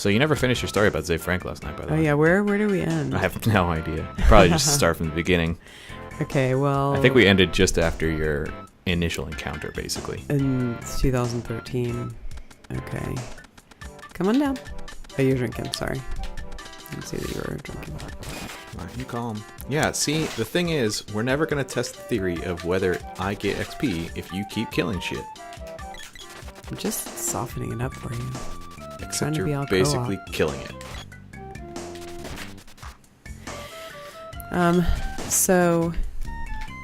So you never finished your story about Zay Frank last night, by the way. Oh yeah, where do we end? I have no idea. Probably just start from the beginning. Okay, well... I think we ended just after your initial encounter, basically. In 2013. Okay. Come on down. Oh, you're drinking, sorry. I didn't see that you were drinking. You calm. Yeah, see, the thing is, we're never going to test the theory of whether I get XP if you keep killing shit. I'm just softening it up for you. Except you're basically killing it. So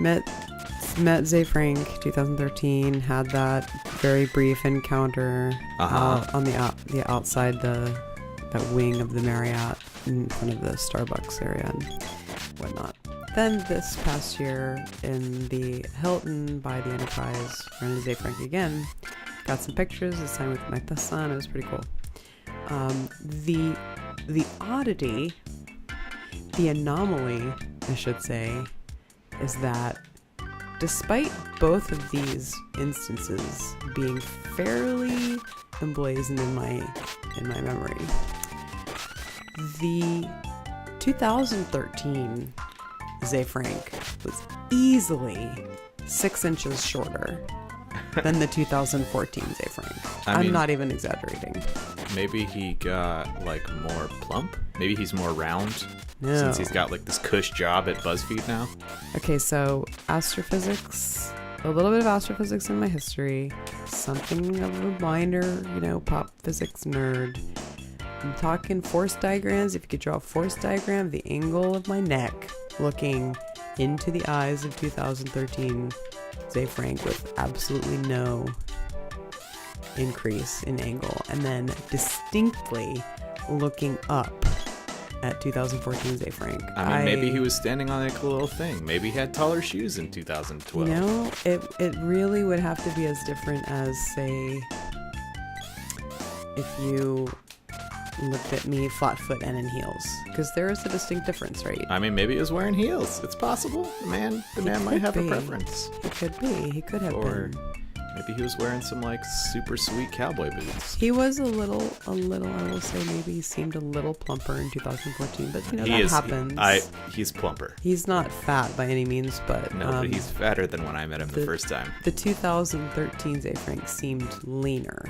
met Zay Frank 2013, had that very brief encounter on the outside that wing of the Marriott in front of the Starbucks area and whatnot. Then this past year in the Hilton by the Enterprise, ran into Zay Frank again. Got some pictures, this time with my son. It was pretty cool. The oddity, the anomaly, I should say, is that despite both of these instances being fairly emblazoned in my memory, the 2013 Zay Frank was easily 6 inches shorter than the 2014 Zay Frank. I'm not even exaggerating. Maybe he got like more plump. Maybe he's more round. No. Since he's got like this cush job at BuzzFeed now. Okay, so astrophysics, a little bit of astrophysics in my history, something of a minor, pop physics nerd. I'm talking force diagrams. If you could draw a force diagram, the angle of my neck looking into the eyes of 2013 Zay Frank with absolutely no increase in angle, and then distinctly looking up at 2014 Zay Frank. I mean, maybe he was standing on like a little thing. Maybe he had taller shoes in 2012. It really would have to be as different as, say, if you looked at me flat foot and in heels, because there is a distinct difference, right? I mean, maybe he was wearing heels. It's possible. The man might have a preference. He could be. He could have been. Maybe he was wearing some like super sweet cowboy boots. He was a little. I will say maybe he seemed a little plumper in 2014, but that happens. He's plumper. He's not fat by any means, but but he's fatter than when I met him the first time. The 2013 Zay Frank seemed leaner.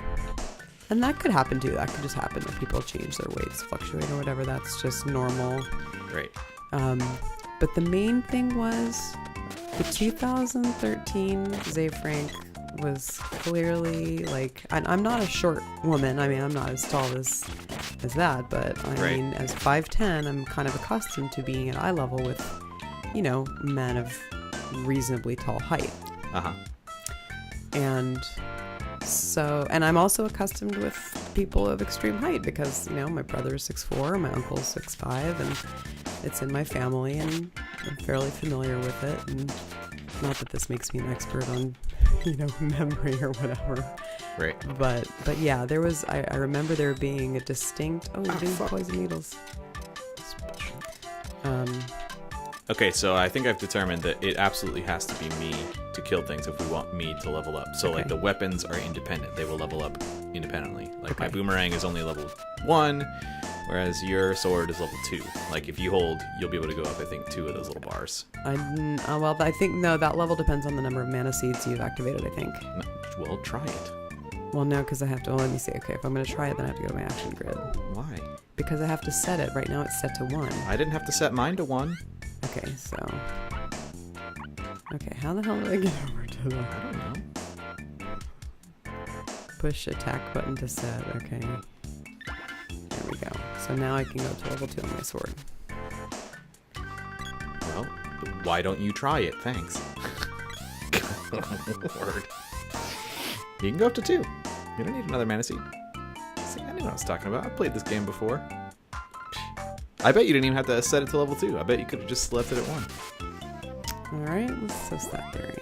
And that could happen too. That could just happen when people change their weights, fluctuate or whatever. That's just normal. Right. But the main thing was the 2013 Zay Frank was clearly like, and I'm not a short woman. I mean, I'm not as tall as that, but I mean, as 5'10", I'm kind of accustomed to being at eye level with, men of reasonably tall height. And I'm also accustomed with people of extreme height because, my brother's 6'4", my uncle's 6'5", and it's in my family, and I'm fairly familiar with it. And not that this makes me an expert on, memory or whatever. Right. But yeah, there was, I remember there being a distinct, you're doing poison needles. Okay, so I think I've determined that it absolutely has to be me to kill things if we want me to level up. So, like, the weapons are independent. They will level up independently. Like, my boomerang is only level 1, whereas your sword is level 2. Like, if you hold, you'll be able to go up, I think, 2 of those little bars. I think, that level depends on the number of mana seeds you've activated, I think. No, well, try it. Well, no, because I have to, let me see. Okay, if I'm going to try it, then I have to go to my action grid. Why? Because I have to set it. Right now it's set to 1. I didn't have to set mine to 1. Okay, so... Okay, how the hell do I get over to the... I don't know. Push attack button to set. Okay. There we go. So now I can go to level 2 on my sword. Well, why don't you try it? Thanks. Word. You can go up to 2. You don't need another mana seed. See, I knew what I was talking about. I've played this game before. I bet you didn't even have to set it to level 2. I bet you could have just left it at 1. Alright, let's test that theory.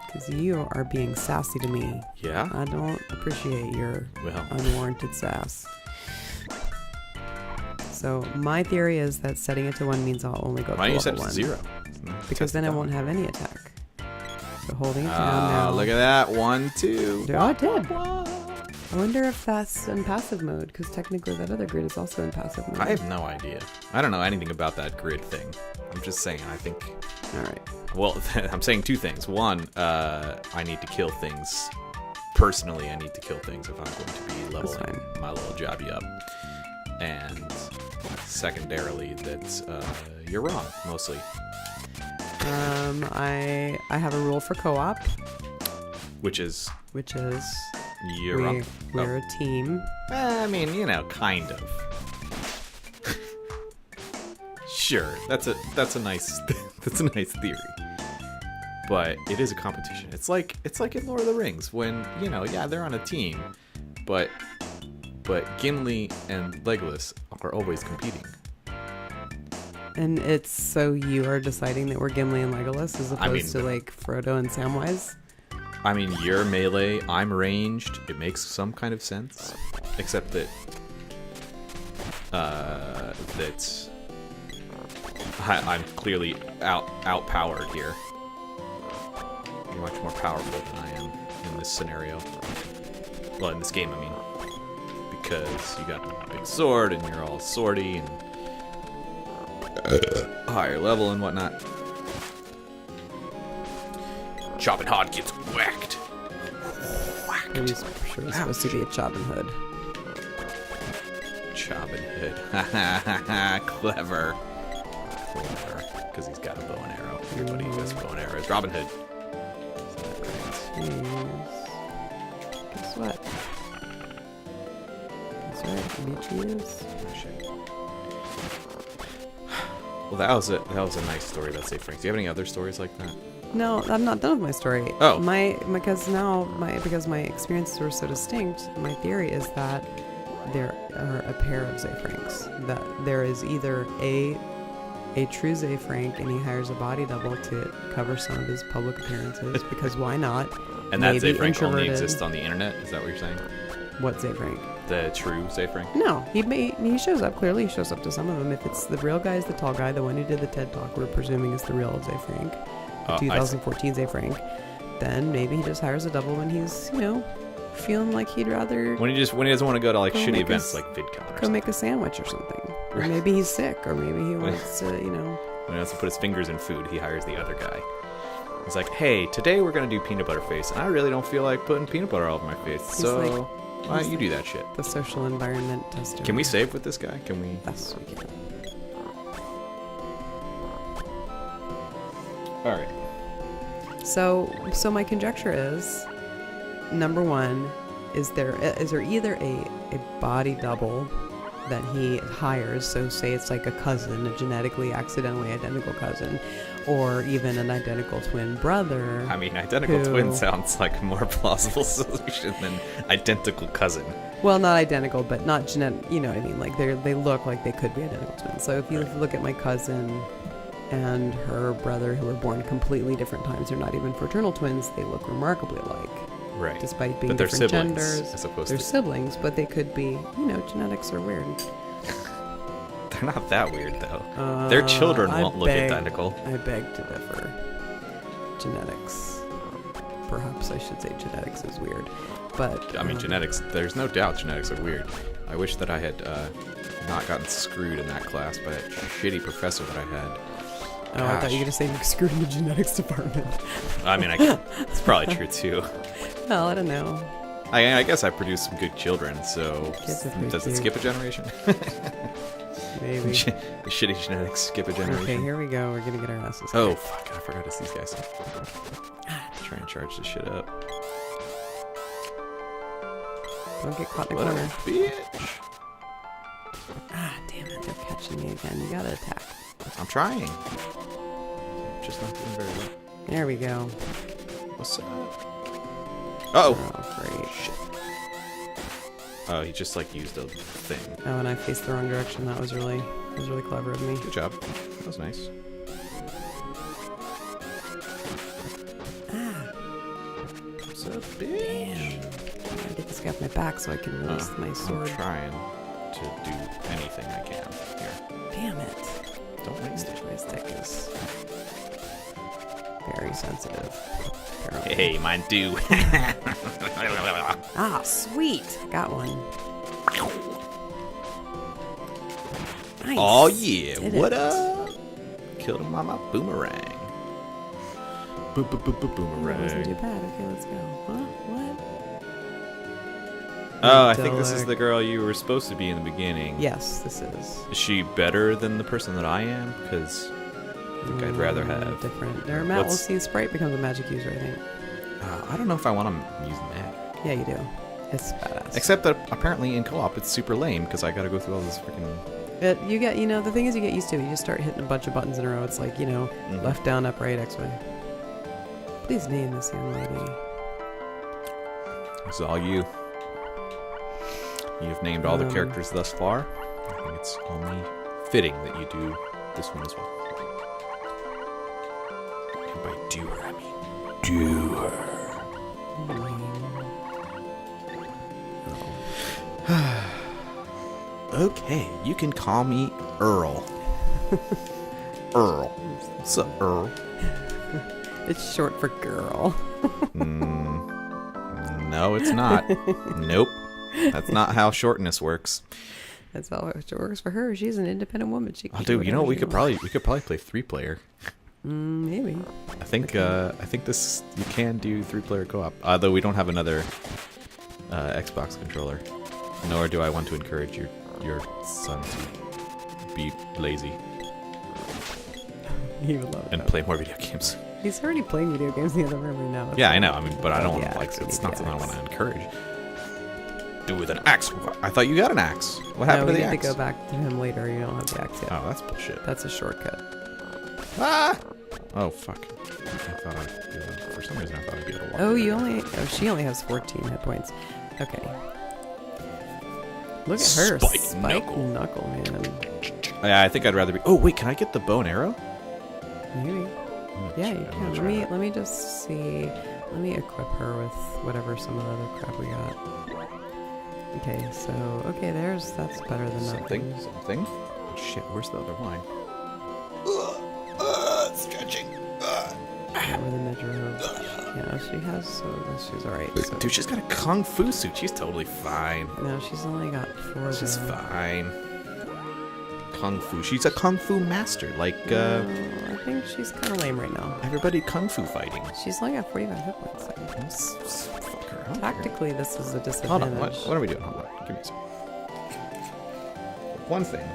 Because you are being sassy to me. Yeah? I don't appreciate your unwarranted sass. So my theory is that setting it to 1 means I'll only go to level 1. Why don't you set it to 0? Because then I won't have any attack. So holding it down now. Look at that. 1, 2. Oh, I did. I wonder if that's in passive mode, because technically that other grid is also in passive mode. I have no idea. I don't know anything about that grid thing. I'm just saying, I think... Alright. Well, I'm saying two things. One, I need to kill things. Personally, I need to kill things if I'm going to be leveling my little jobby up. And secondarily, that you're wrong, mostly. I have a rule for co-op. Which is... You're wrong. We're a team. I mean, you know, kind of. Sure, that's a nice theory. But it is a competition. It's like in Lord of the Rings when, you know, yeah, they're on a team, but Gimli and Legolas are always competing. And it's so you are deciding that we're Gimli and Legolas as opposed to like Frodo and Samwise? I mean, you're melee, I'm ranged. It makes some kind of sense, except that I'm clearly outpowered here. You're much more powerful than I am in this scenario. Well, in this game, I mean, because you got a big sword and you're all swordy and higher level and whatnot. Chopping Hod gets whacked. He's sure he's supposed to be a Chopping Hood. Chopping Hood. Clever. Because he's got a bow and arrow. Everybody who has a bow and arrow is Robin Hood. Guess what? That's right, Beach is. Oh, shit. Well, that was a nice story about Safe Franks. Do you have any other stories like that? No, I'm not done with my story. Oh. Because my experiences were so distinct, my theory is that there are a pair of Zayfranks. That there is either a true Zayfrank and he hires a body double to cover some of his public appearances, because why not? And that Zayfrank only exists on the internet? Is that what you're saying? What Zayfrank? The true Zayfrank? No, he shows up. Clearly, he shows up to some of them. If it's the real guy, is the tall guy, the one who did the TED Talk, we're presuming is the real Zayfrank. 2014 Zayfrank, then maybe he just hires a double when he's, you know, feeling like he'd rather when he doesn't want to go to like shitty events like VidCon or go make a sandwich or something, or maybe he's sick, or maybe he wants to, you know, when he wants to put his fingers in food, he hires the other guy. He's like, hey, today we're gonna do peanut butter face, and I really don't feel like putting peanut butter all over my face, so why don't you do that shit? The social environment tester. Can we save with this guy? Can we? Yes, we can. All right. So my conjecture is, number one, is there either a body double that he hires, so say it's like a cousin, a genetically accidentally identical cousin, or even an identical twin brother. I mean, identical twin sounds like a more plausible solution than identical cousin. Well, not identical, but not genetic, you know what I mean? Like they look like they could be identical twins. So if you look at my cousin and her brother, who were born completely different times, they're not even fraternal twins, they look remarkably alike. Right. Despite being but they're different siblings, genders. as opposed they're to... siblings, but they could be, you know, genetics are weird. They're not that weird, though. Their children won't look identical. I beg to differ. Genetics. Perhaps I should say genetics is weird. But I mean, genetics, there's no doubt genetics are weird. I wish that I had not gotten screwed in that class by that shitty professor that I had. Oh, I thought you were going to say screwed in the genetics department. I mean, it's probably true, too. Well, I don't know. I guess I produced some good children, so does it skip a generation? Maybe. Shitty genetics skip a generation. Okay, here we go. We're going to get our asses kicked. Oh, fuck. I forgot it's these guys. Try and charge this shit up. Don't get caught in the corner. Bitch. Ah, damn it. They're catching me again. You got to attack. I'm trying. Just not doing very well. There we go. What's up? Oh, great. Shit. Oh, he just like used a thing. Oh, and I faced the wrong direction. That was really clever of me. Good job. That was nice. What's up, bitch? Damn. I gotta get this guy off my back so I can release my sword. I'm trying to do anything I can here. Damn it. Don't waste it. Joystick is... Very sensitive. Apparently. Hey, mine do. Ah, sweet. Got one. Nice. Oh yeah, Did what it. up? Killed him on my boomerang. That wasn't too Boomerang. bad. Okay, let's go. Huh? What? Oh, I think this is the girl you were supposed to be in the beginning. Yes, this is. Is she better than the person that I am? Because I think I'd rather have. Different. There, Matt, we'll see. Sprite becomes a magic user, I think. I don't know if I want to use magic. Yeah, you do. It's badass. Except that apparently in co-op it's super lame because I got to go through all this freaking. You get, the thing is you get used to it. You just start hitting a bunch of buttons in a row. It's like, left, down, up, right, X, Y. Please name this young lady. It's all you. You've named all the characters thus far. I think it's only fitting that you do this one as well. And by do her, I mean do her. Okay, you can call me Earl. Earl. What's up, Earl? It's short for girl. No, it's not. Nope. That's not how shortness works. That's how it works for her. She's an independent woman. She can Oh, dude, you know what? whatever We could probably play 3-player. maybe. I think this you can do 3-player co-op. Though we don't have another Xbox controller. Nor do I want to encourage your son to be lazy He would love it. and play more video games. He's already playing video games in the other room right now. Yeah, I know. I mean, but I don't Yeah, like. we It's need not the something I axe. want to encourage. Do with an axe. I thought you got an axe. What happened we to the need axe? to go back to him later. You don't have the axe yet. Oh, that's bullshit. That's a shortcut. Ah! Oh fuck! I thought for some reason I thought I'd be able to walk. Oh, she only has 14 hit points. Okay. Look at her. Spike knuckle. knuckle, man. Yeah, I think I'd rather be. Oh wait, can I get the bow and arrow? Maybe. Yeah, you I'm can. gonna try Let me just see. Let me equip her with whatever some of the other crap we got. Okay, so that's better than Something. nothing. Something. Oh, shit, where's the other wine? Stretching. Over the midrobe. Yeah, she has. So she's all right. So. Dude, she's got a kung fu suit. She's totally fine. No, she's only got 4. She's though. fine. Kung fu. She's a kung fu master. Like I think she's kind of lame right now. everybody kung fu fighting. She's only got 45 hit points. Fuck her. I don't care. Tactically, this is a Hold disadvantage. on. What are we doing? Hold on. Give me a second. One thing.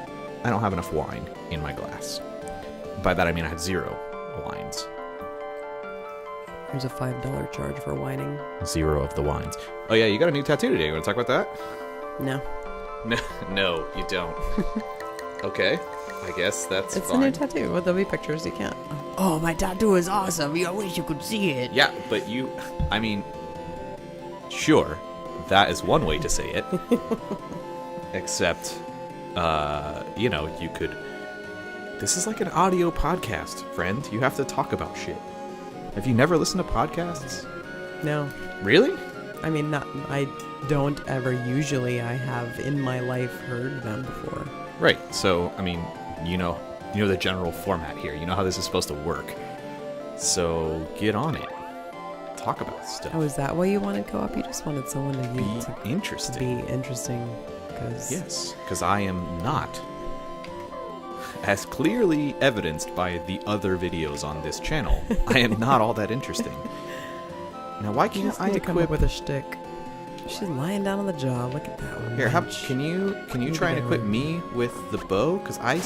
I don't have enough wine in my glass. By that I mean I have 0 wines. There's a $5 charge for whining. 0 of the wines. Oh yeah, you got a new tattoo today. You want to talk about that? No. No, you don't. Okay, I guess that's It's fine. a new tattoo. Well, there'll be pictures. You can't. Oh, my tattoo is awesome. I wish you could see it. Yeah, but I mean, sure, that is one way to say it. Except, you could. This is like an audio podcast, friend. You have to talk about shit. Have you never listened to podcasts? No. Really? I mean, I don't ever usually. I have in my life heard them before. Right. So, I mean, you know the general format here. You know how this is supposed to work. So, get on it. Talk about stuff. Oh, is that why you wanted co-op? You just wanted someone to Be to interesting. be interesting. Yes, because I am not. As clearly evidenced by the other videos on this channel, I am not all that interesting. Now, why You can't just I need to come up equip? with a shtick. She's lying down on the job. Look at that one. Here, can you Need try to and get equip her. me with the bow? Because I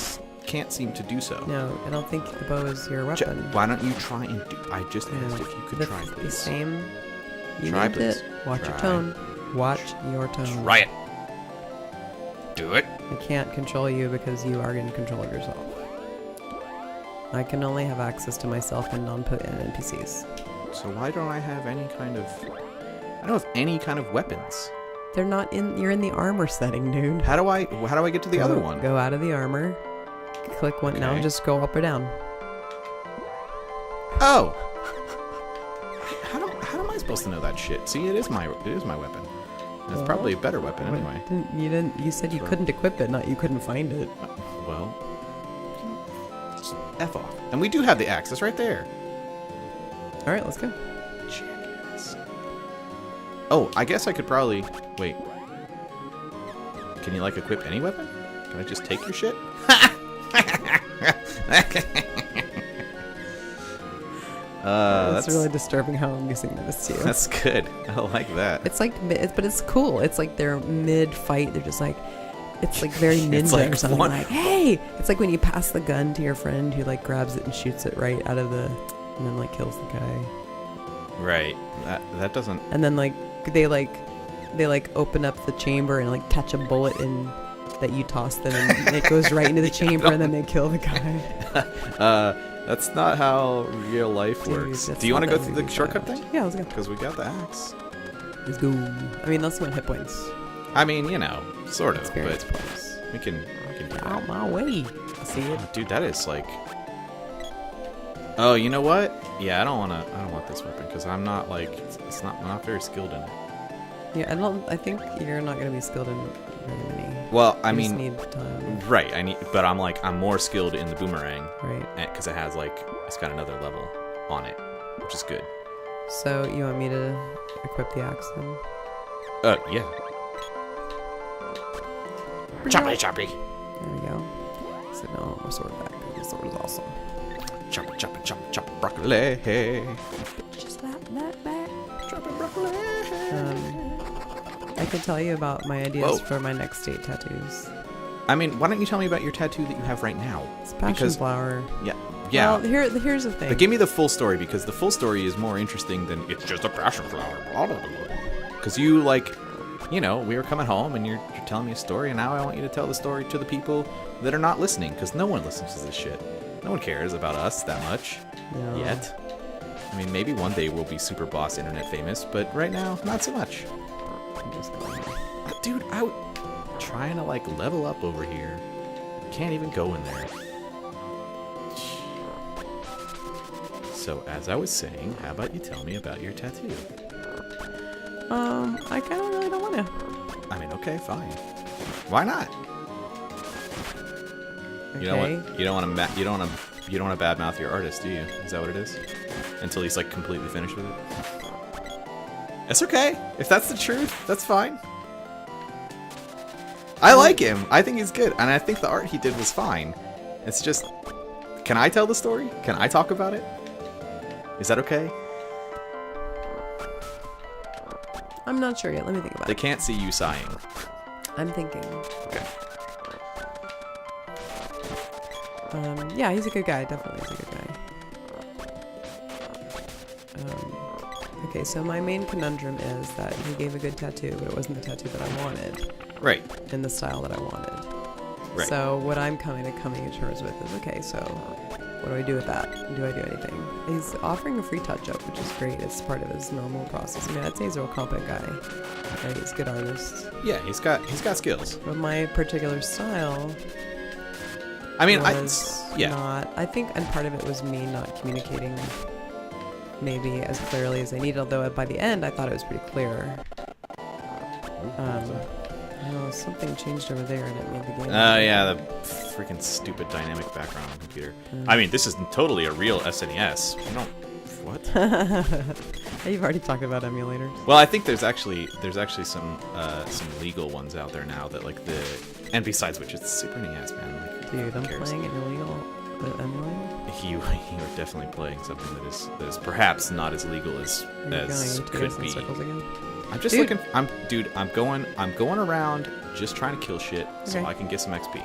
can't seem to do so. No, I don't think the bow is your weapon. Why don't you try and do? I just asked No, if you could the, try, The please. same. You Try, named please. it. Watch your Try. tone. Watch your tone. Try it. Do it. I can't control you because you are in control of yourself. I can only have access to myself and NPCs. So why don't I have any kind of? I don't have any kind of weapons. They're not in. You're in the armor setting, dude. How do I get to the other one? Go out of the armor. Click one. Now Okay. just go up or down. Oh. How am I supposed to know that shit? See, it is my weapon. And it's probably a better weapon anyway. You said you Sure. couldn't equip it, not you couldn't find it. Well, just F off. And we do have the axe. It's right there. All right, let's go. Jackass. Oh, I guess I could probably... Wait. Can you, like, equip any weapon? Can I just take your shit? It's really disturbing how amusing that is to you. That's good. I like that. It's like, but it's cool. It's like they're mid-fight. They're just like, it's like very ninja It's like or something. one- Like, hey! It's like when you pass the gun to your friend who like grabs it and shoots it right out of the, and then like kills the guy. Right. That doesn't... And then like they open up the chamber and like catch a bullet in that you toss them and it goes right into the chamber and then they kill the guy. That's not how real life Dude, works. that's Do you want to not go that through the movie shortcut bad. thing? Yeah, let's go. Because we got the axe. Let's go. I mean, that's what hit points. I mean, you know, sort of, Experience but points. we can do Out that. my way. I see it. Oh, dude, that is like... Oh, you know what? Yeah, I don't want this weapon because I'm not like I'm not very skilled in it. Yeah, I think you're not gonna be skilled in very many. Well, I You just mean, need time, right? But I'm more skilled in the boomerang right? because it's got another level on it, which is good. So you want me to equip the axe then? Yeah. Choppy, choppy. There we go. So now I want my sword back. The sword is awesome. Chop, chop, chop, chop, broccoli. Just that back. Chopping broccoli. I can tell you about my ideas Whoa. for my next state tattoos. I mean, why don't you tell me about your tattoo that you have right now? It's passion flower. Yeah. Well, here's the thing. But give me the full story because the full story is more interesting than it's just a passion flower. Because you we were coming home and you're telling me a story, and now I want you to tell the story to the people that are not listening because no one listens to this shit. No one cares about us that much No. yet. I mean, maybe one day we'll be super boss internet famous, but right now, not so much. I'm just going. Dude, trying to level up over here. Can't even go in there. So as I was saying, how about you tell me about your tattoo? I kind of really don't want to. I mean, okay, fine. Why not? Okay. You know what? You don't want to badmouth your artist, do you? Is that what it is? Until he's completely finished with it. That's okay. If that's the truth, that's fine. I like him. I think he's good, and I think the art he did was fine. It's just, can I tell the story? Can I talk about it? Is that okay? I'm not sure yet. Let me think about They it. can't see you sighing. I'm thinking. Okay. Yeah, he's a good guy. Definitely is a good guy. Okay, so my main conundrum is that he gave a good tattoo, but it wasn't the tattoo that I wanted Right. in the style that I wanted. Right. So what I'm coming to terms with is, okay, so what do I do with that? Do I do anything? He's offering a free touch-up, which is great. It's part of his normal process. I mean, I'd say he's a real competent guy. Right? He's a good artist. Yeah, he's got skills. But my particular style I mean, was yeah. not. I think, and part of it was me not communicating maybe as clearly as I needed. Although by the end, I thought it was pretty clear. I don't know, something changed over there, and it made the game. Yeah, the freaking stupid dynamic background on the computer. I mean, this is totally a real SNES. You don't. What? You've already talked about emulators. Well, I think there's actually some legal ones out there now that and besides which it's super NES, man. Dude, I'm who cares? playing an illegal emulator. You are definitely playing something that is perhaps not as legal as could be. Circles again? I'm just Dude. looking. I'm going around just trying to kill shit so Okay. I can get some XP.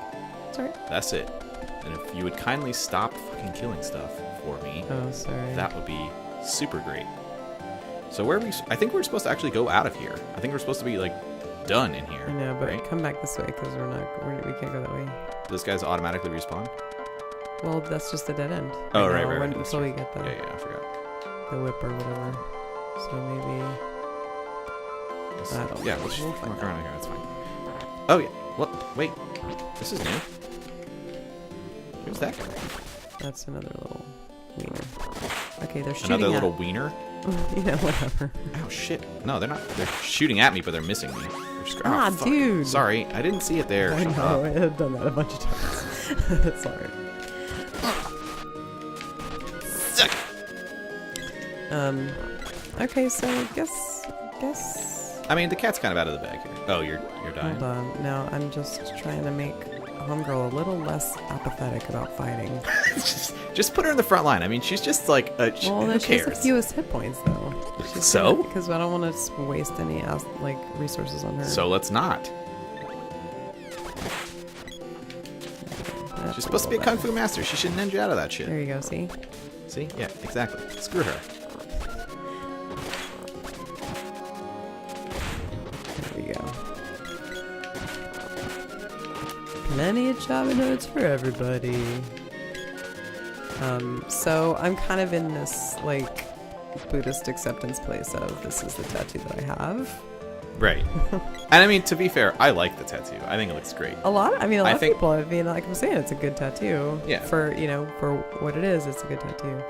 Sorry. That's it. And if you would kindly stop fucking killing stuff for me, Oh, sorry. that would be super great. So where are we? I think we're supposed to actually go out of here. I think we're supposed to be done in here. I know, but right? come back this way because we can't go that way. Those guys automatically respawn. Well, that's just a dead end. Oh, now, right. Until we get the Yeah, I forgot. the whip or whatever. So maybe. I don't know. We'll just We'll walk find around here. That's fine. Oh yeah. What? Wait. This is new. Who's that guy? That's another little wiener. Okay, they're shooting Another at... little wiener. whatever. Oh shit. No, they're not. They're shooting at me, but they're missing me. They're just, Ah, fuck. dude. Sorry, I didn't see it there. I Shut know, up. I have done that a bunch of times. Sorry. Suck. Okay, so guess. I mean, the cat's kind of out of the bag here. Oh, you're dying. Hold on. No, I'm just trying to make Homegirl a little less apathetic about fighting. just put her in the front line. I mean, she's just like who She has the cares? fewest hit points though. So? Because I don't want to waste any resources on her. So let's not. That's She's supposed to be a little kung fu master. She should ninja out of that better. shit. There you go. See. See? Yeah, exactly. Screw her. There we go. Plenty of jobbing notes for everybody. So I'm kind of in this like Buddhist acceptance place of this is the tattoo that I have. Right. And I mean, to be fair, I like the tattoo. I think it looks great. A lot of think- people. I mean, like I'm saying, it's a good tattoo. Yeah. For what it is, it's a good tattoo.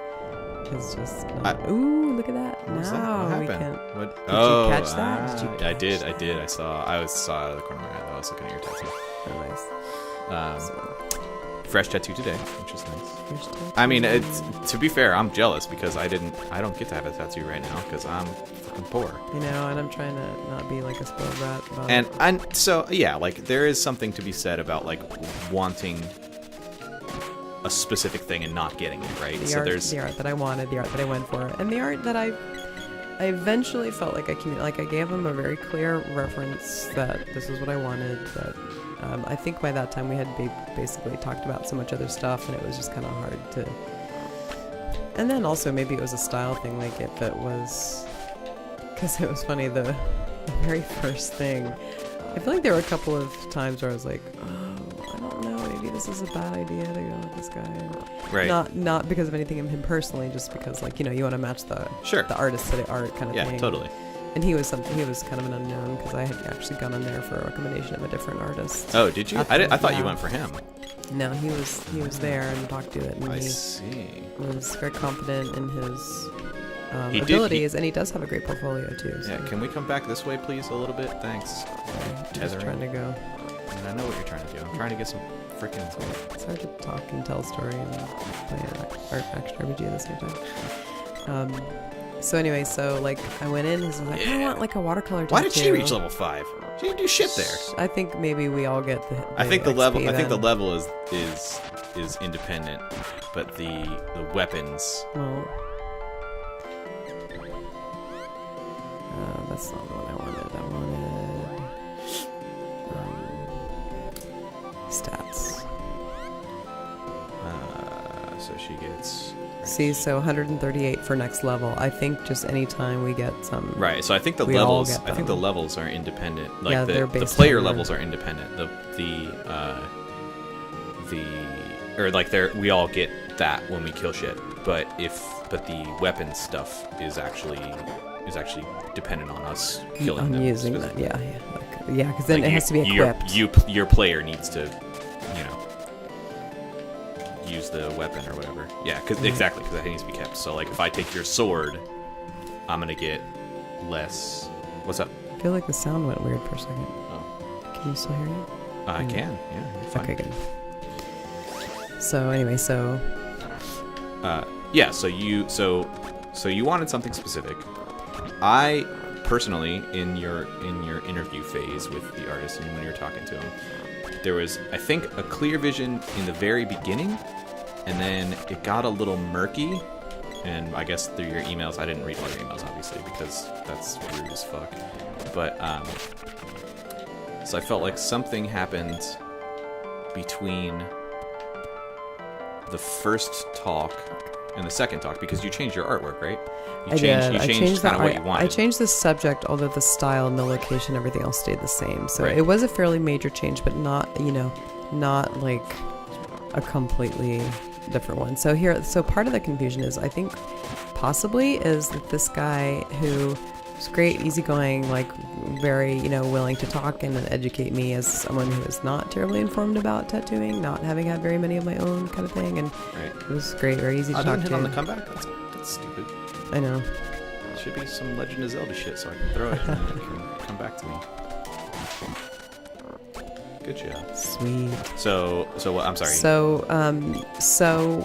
It's just. Ooh, look at that! What was that? Now What we happened? can. What? you catch that? Did you I catch did. that? I did. I saw out of the corner of my eye. Though. I was looking at your tattoo. Oh, nice. Fresh tattoo today, which is nice. Here's tattoo. I mean, to be fair, I'm jealous because I don't get to have a tattoo right now because I'm fucking poor. You know, and I'm trying to not be like a spoiled rat. About And so yeah, like there is something to be said about like wanting a specific thing and not getting it, right? the So art, there's the art that I wanted, the art that I went for, and the art that I eventually felt like I gave him a very clear reference that this is what I wanted. That I think by that time we had basically talked about so much other stuff, and it was just kind of hard to. And then also maybe it was a style thing, like if it was, because it was funny the very first thing. I feel like there were a couple of times where I was like, oh, I don't know, maybe this is a bad idea to go with this guy. right. Not because of anything in him personally, just because like you want to match the artist to the art kind of Yeah, thing. totally. And he was kind of an unknown because I had actually gone on there for a recommendation of a different artist. Oh, did you? I thought you went for him. No, he was there and talked to it, and I he see. was very confident in his He did- abilities, and he does have a great portfolio too. So Yeah, can we come back this way, please, a little bit? Thanks. I'm just Tethering. trying to go. I know what you're trying to do. I'm trying to get some freaking. It's hard to talk and tell a story and play an action RPG at the same time. So anyway, like I went in, he's like, I want like a watercolor tattoo. Why did she reach level 5? She didn't do shit there. I think maybe we all get the I think the XP level. I think the then. level is independent, but the weapons. Well, that's not the one I wanted. I wanted stats. So she gets. See, so 138 for next level. I think just anytime we get some. Right. So I think the We all levels. get I think the them. levels are independent. Like Yeah, they're the based player on the- levels are independent. Or like we all get that when we kill shit. But the weapon stuff is actually dependent on us killing I'm them. using that. specifically. Yeah, because then Like it has to be equipped. Your player needs to, use the weapon or whatever. Yeah, exactly, because that needs to be kept. So like, if I take your sword, I'm gonna get less. What's up? I feel like the sound went weird for a second. Oh, Can you still hear me? I can. Yeah, you're fine. Okay, good. So anyway, Yeah. So you wanted something specific. I personally, in your interview phase with the artist and when you were talking to him, there was, I think, a clear vision in the very beginning, and then it got a little murky. And I guess through your emails, I didn't read all your emails obviously because that's rude as fuck. But so I felt like something happened between the first talk and the second talk because you changed your artwork, right? You changed kind of what you wanted. I changed the subject, although the style and the location, everything else stayed the same. So Right. it was a fairly major change, but not like a completely different one. So part of the confusion is, I think, possibly is that this guy who was great, easygoing, like very, willing to talk and educate me as someone who is not terribly informed about tattooing, not having had very many of my own kind of thing, and Right. it was great, very easy to I talk didn't hit to. on the comeback. That's stupid. I know. Should be some Legend of Zelda shit so I can throw it and it can come back to me. Good job. Sweet. So what? I'm sorry. So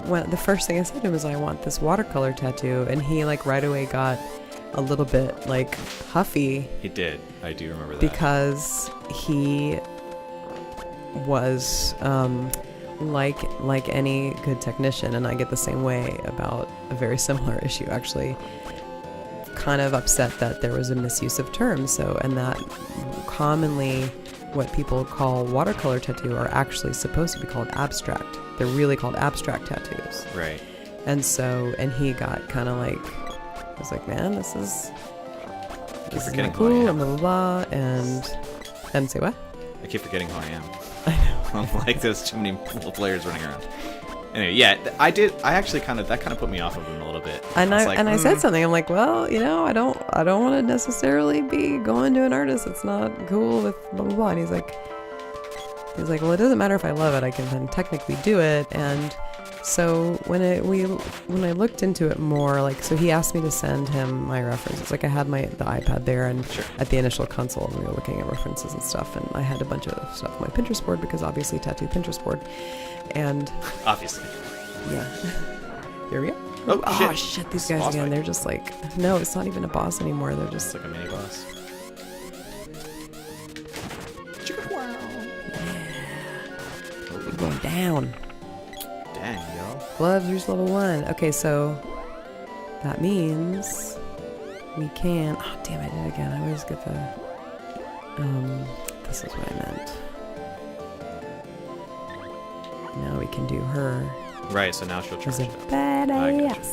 when the first thing I said to him was, I want this watercolor tattoo, and he like right away got a little bit like huffy. He did. I do remember that. Because he was like any good technician, and I get the same way about a very similar issue actually, kind of upset that there was a misuse of terms. So, and that commonly what people call watercolor tattoo are actually supposed to be called abstract. They're really called abstract tattoos. Right. And so, and he got kind of like, I was like, man, this is not cool, and blah, blah, blah, and say what? I keep forgetting who I am. I know. I'm like, there's too many little players running around. Anyway, yeah, I actually that kind of put me off of him a little bit. And I said something. I'm like, well, I don't want to necessarily be going to an artist that's not cool with blah blah blah. And he's like, well, it doesn't matter if I love it. I can then technically do it. And so when I looked into it more, like, so he asked me to send him my references. Like, I had the iPad there, and sure. At the initial console, we were looking at references and stuff, and I had a bunch of stuff on my Pinterest board, because obviously tattoo Pinterest board, and obviously, yeah. Here we go. Oh shit! These guys again. Fight. They're just like, no, it's not even a boss anymore. They're just like a mini boss. Yeah. We're going down. Dang, yo. Gloves, reach level 1. Okay, so that means we can. Oh, damn! I did it again. I always get the. This is what I meant. Now we can do her. Right. So now she'll charge it up. Badass.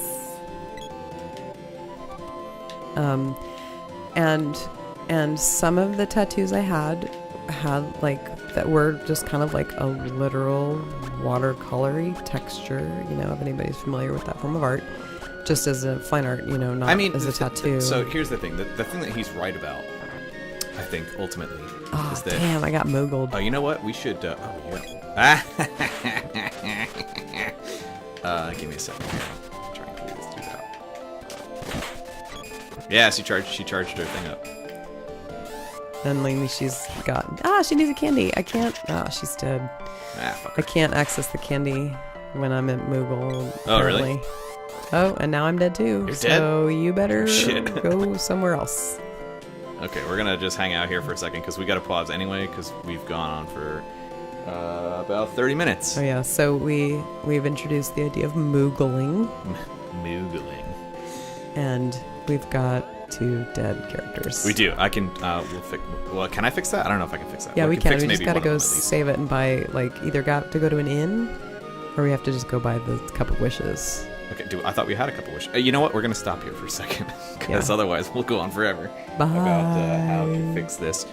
And some of the tattoos I had like that were just kind of like a literal watercolory texture, if anybody's familiar with that form of art, just as a fine art, not as a tattoo. So here's the thing. The thing that he's right about, I think, ultimately, is that... damn, I got moogled. Oh, you know what? We should... yeah. Give me a second here. I'm trying to figure this dude out. Yeah, she charged her thing up. And lately she's got... she needs a candy. I can't... she's dead. Fuck her. I can't access the candy when I'm at Moogle. Oh, really? Oh, and now I'm dead too. You're so dead? You better go somewhere else. Okay, we're gonna just hang out here for a second, because we gotta pause anyway, because we've gone on for about 30 minutes. Oh yeah, so we've introduced the idea of Moogling. Moogling. And we've got 2 dead characters. We do. I can. Well, can I fix that? I don't know if I can fix that. Yeah, well, we can. Fix We just gotta go save it and buy, like, either got to go to an inn, or we have to just go buy the Cup of Wishes. Okay. I thought we had a couple wishes. You know what? We're gonna stop here for a second, because otherwise we'll go on forever about how to fix this,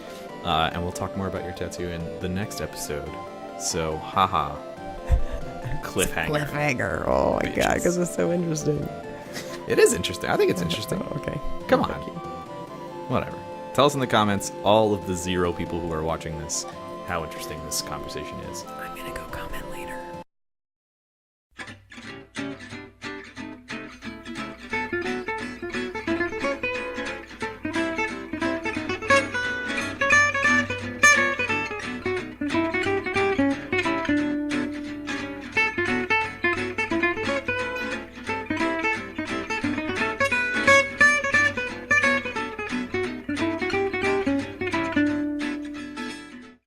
and we'll talk more about your tattoo in the next episode. So, haha. Cliffhanger. Oh my god, because it's so interesting. It is interesting. I think it's interesting. Oh, okay. Come on. Whatever. Tell us in the comments, all of the 0 people who are watching this, how interesting this conversation is. I'm gonna go comment